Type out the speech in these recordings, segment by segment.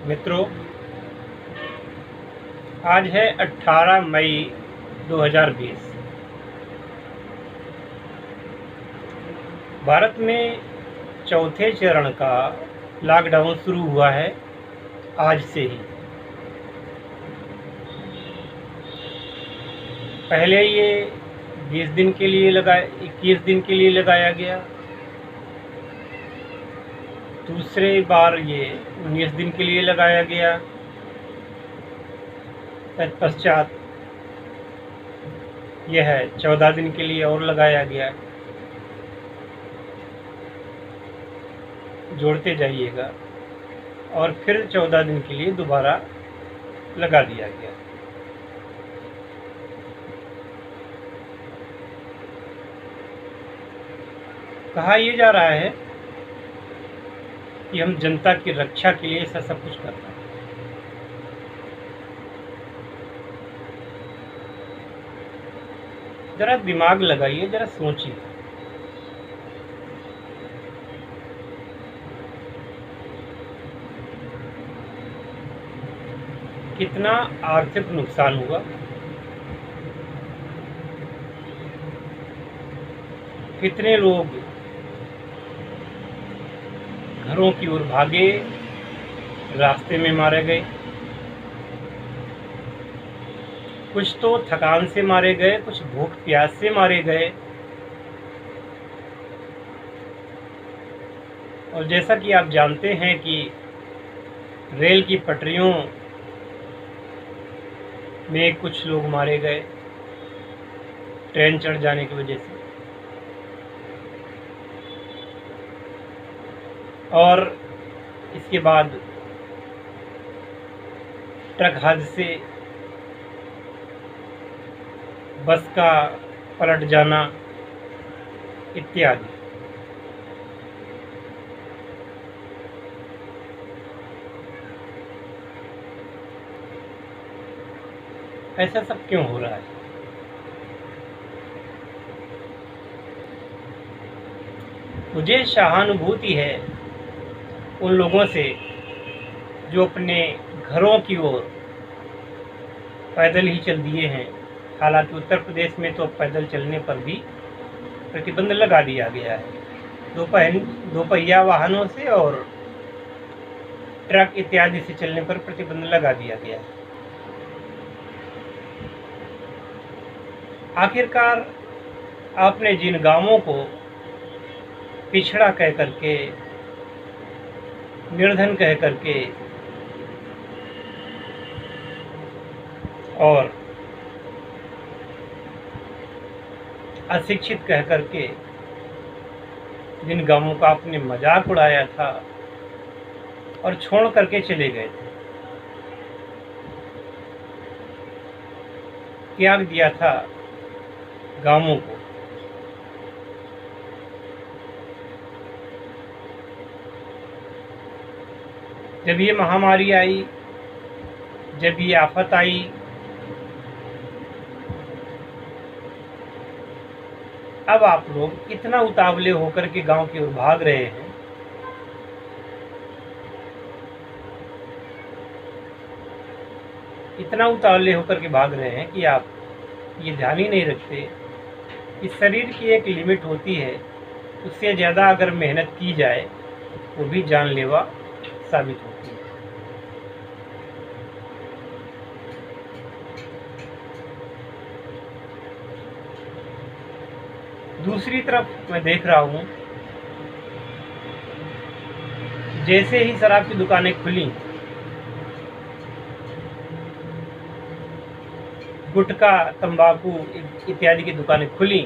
मित्रों, आज है 18 मई 2020। भारत में चौथे चरण का लॉकडाउन शुरू हुआ है आज से ही। पहले ये 21 दिन के लिए लगाया गया। दूसरे बार ये 19 दिन के लिए लगाया गया। तत्पश्चात यह 14 दिन के लिए और लगाया गया। जोड़ते जाइएगा और फिर 14 दिन के लिए दोबारा लगा दिया गया। कहा यह जा रहा है कि हम जनता की रक्षा के लिए ऐसा सब कुछ कर रहे हैं। जरा दिमाग लगाइए, जरा सोचिए। कितना आर्थिक नुकसान हुआ, कितने लोग घरों की ओर भागे, रास्ते में मारे गए। कुछ तो थकान से मारे गए, कुछ भूख प्यास से मारे गए। और जैसा कि आप जानते हैं कि रेल की पटरियों में कुछ लोग मारे गए ट्रेन चढ़ जाने की वजह से। और इसके बाद ट्रक हादसे, बस का पलट जाना इत्यादि। ऐसा सब क्यों हो रहा है? मुझे सहानुभूति है उन लोगों से जो अपने घरों की ओर पैदल ही चल दिए हैं। हालांकि उत्तर प्रदेश में तो पैदल चलने पर भी प्रतिबंध लगा दिया गया है। दोपहिया वाहनों से और ट्रक इत्यादि से चलने पर प्रतिबंध लगा दिया गया है। आखिरकार आपने जिन गांवों को पिछड़ा कह करके, निर्धन कह करके और अशिक्षित कह करके जिन गांवों का आपने मजाक उड़ाया था और छोड़ करके चले गए थे, त्याग दिया था गांवों को, जब ये महामारी आई, जब ये आफत आई, अब आप लोग इतना उतावले होकर के गांव की ओर भाग रहे हैं। इतना उतावले होकर के भाग रहे हैं कि आप ये ध्यान ही नहीं रखते कि शरीर की एक लिमिट होती है। उससे ज़्यादा अगर मेहनत की जाए वो भी जानलेवा साबित होती है। दूसरी तरफ मैं देख रहा हूँ, जैसे ही शराब की दुकानें खुली, गुटखा, तंबाकू इत्यादि की दुकानें खुली,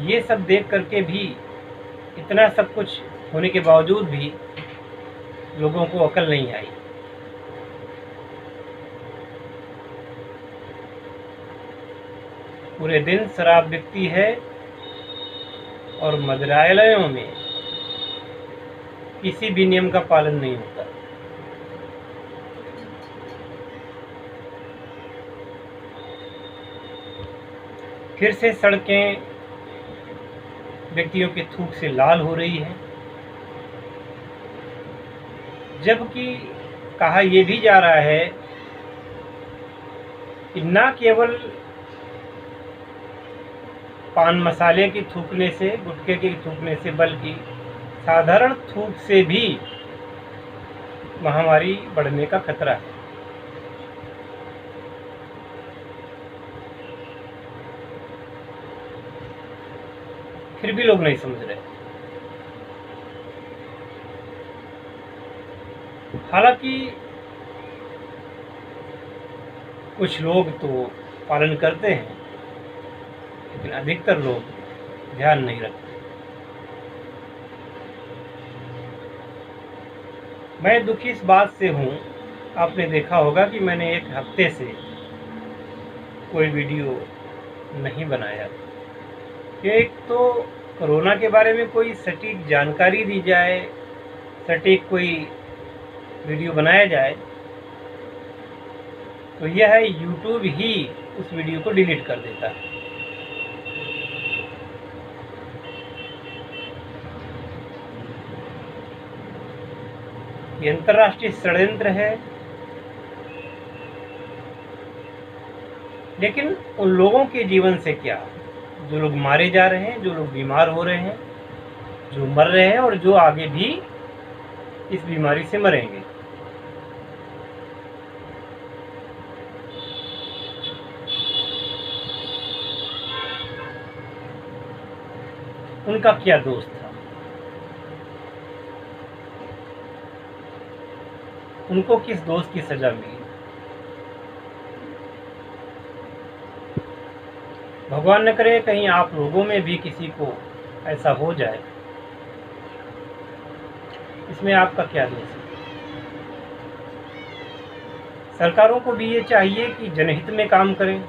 ये सब देख करके भी, इतना सब कुछ होने के बावजूद भी लोगों को अकल नहीं आई। पूरे दिन शराब बिकती है और मदिरालयों में किसी भी नियम का पालन नहीं होता। फिर से सड़कें व्यक्तियों के थूक से लाल हो रही है। जबकि कहा यह भी जा रहा है कि न केवल पान मसाले की थूकने से, गुटखे के थूकने से, बल्कि साधारण थूक से भी महामारी बढ़ने का खतरा है। फिर भी लोग नहीं समझ रहे। हालांकि कुछ लोग तो पालन करते हैं, लेकिन अधिकतर लोग ध्यान नहीं रखते। मैं दुखी इस बात से हूँ, आपने देखा होगा कि मैंने एक हफ्ते से कोई वीडियो नहीं बनाया। एक तो कोरोना के बारे में कोई सटीक जानकारी दी जाए, सटीक कोई वीडियो बनाया जाए, तो यह है यूट्यूब ही उस वीडियो को डिलीट कर देता है। ये अंतर्राष्ट्रीय षड्यंत्र है। लेकिन उन लोगों के जीवन से क्या, जो लोग मारे जा रहे हैं, जो लोग बीमार हो रहे हैं, जो मर रहे हैं और जो आगे भी इस बीमारी से मरेंगे। उनका क्या दोष था? उनको किस दोष की सजा मिली? भगवान न करे कहीं आप लोगों में भी किसी को ऐसा हो जाए, इसमें आपका क्या दोष है? सरकारों को भी ये चाहिए कि जनहित में काम करें,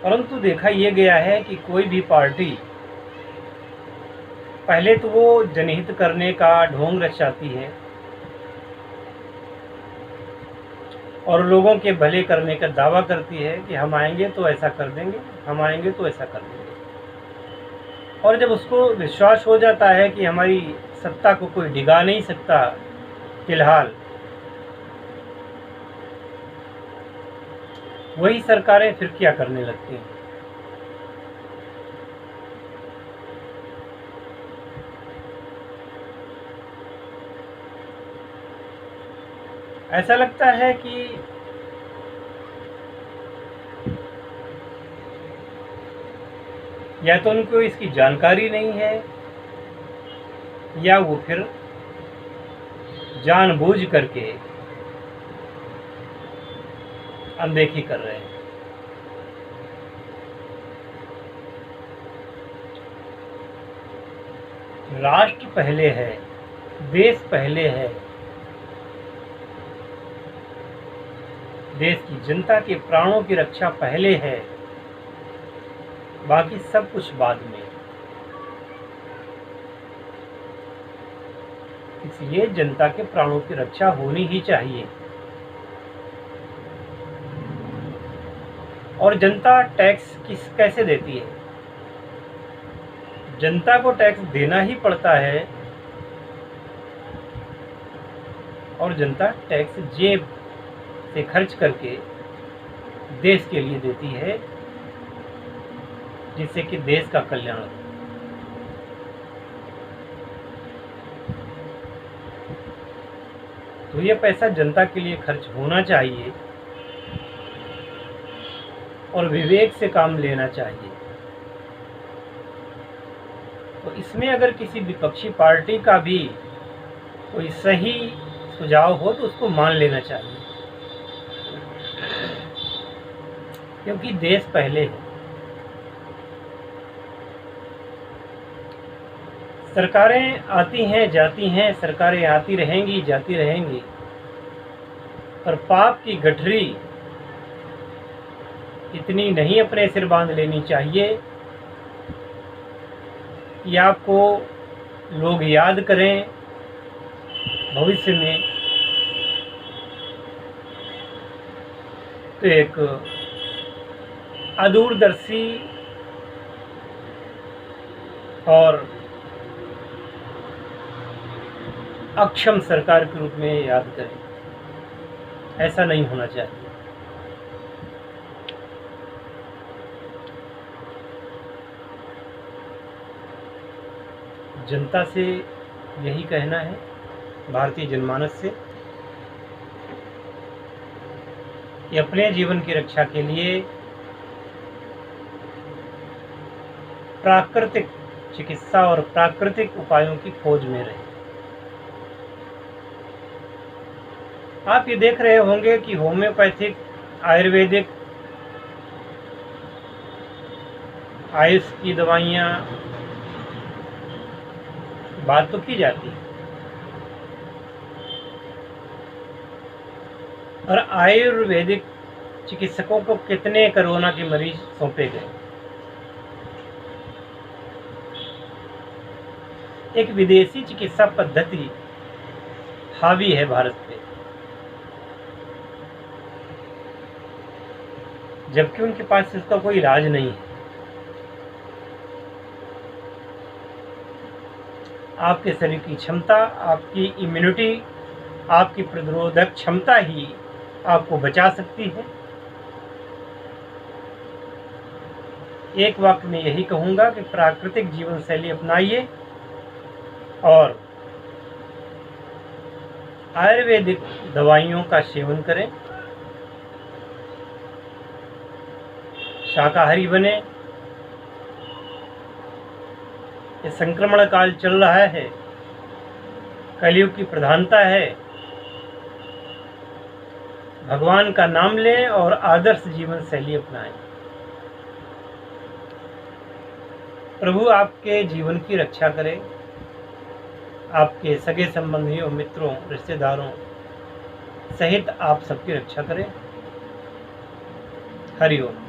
परंतु देखा यह गया है कि कोई भी पार्टी पहले तो वो जनहित करने का ढोंग रचाती है और लोगों के भले करने का दावा करती है कि हम आएंगे तो ऐसा कर देंगे, हम आएंगे तो ऐसा कर देंगे। और जब उसको विश्वास हो जाता है कि हमारी सत्ता को कोई डिगा नहीं सकता फिलहाल, वही सरकारें फिर क्या करने लगती हैं। ऐसा लगता है कि या तो उनको इसकी जानकारी नहीं है, या वो फिर जानबूझ करके अनदेखी कर रहे हैं। राष्ट्र पहले है, देश पहले है, देश की जनता के प्राणों की रक्षा पहले है, बाकी सब कुछ बाद में। इसलिए जनता के प्राणों की रक्षा होनी ही चाहिए। और जनता टैक्स कैसे देती है? जनता को टैक्स देना ही पड़ता है, और जनता टैक्स जेब से खर्च करके देश के लिए देती है, जिससे कि देश का कल्याण हो। तो ये पैसा जनता के लिए खर्च होना चाहिए और विवेक से काम लेना चाहिए। तो इसमें अगर किसी विपक्षी पार्टी का भी कोई सही सुझाव हो तो उसको मान लेना चाहिए, क्योंकि देश पहले है। सरकारें आती हैं जाती हैं, सरकारें आती रहेंगी जाती रहेंगी, पर पाप की गठरी इतनी नहीं अपने सिर बांध लेनी चाहिए कि आपको लोग याद करें भविष्य में तो एक अदूरदर्शी और अक्षम सरकार के रूप में याद करें। ऐसा नहीं होना चाहिए। जनता से यही कहना है, भारतीय जनमानस से, कि अपने जीवन की रक्षा के लिए प्राकृतिक चिकित्सा और प्राकृतिक उपायों की खोज में रहे। आप ये देख रहे होंगे कि होम्योपैथिक, आयुर्वेदिक, आयुष की दवाइयाँ बात तो की जाती है, और आयुर्वेदिक चिकित्सकों को कितने कोरोना के मरीज सौंपे गए। एक विदेशी चिकित्सा पद्धति हावी है भारत पे, जबकि उनके पास इसका कोई इलाज नहीं है। आपके शरीर की क्षमता, आपकी इम्यूनिटी, आपकी प्रतिरोधक क्षमता ही आपको बचा सकती है। एक वाक्य में यही कहूँगा कि प्राकृतिक जीवन शैली अपनाइए और आयुर्वेदिक दवाइयों का सेवन करें, शाकाहारी बने। ये संक्रमण काल चल रहा है, कलयुग की प्रधानता है। भगवान का नाम लें और आदर्श जीवन शैली अपनाएं। प्रभु आपके जीवन की रक्षा करे, आपके सगे संबंधियों, मित्रों, रिश्तेदारों सहित आप सबकी रक्षा करें। हरि ओम।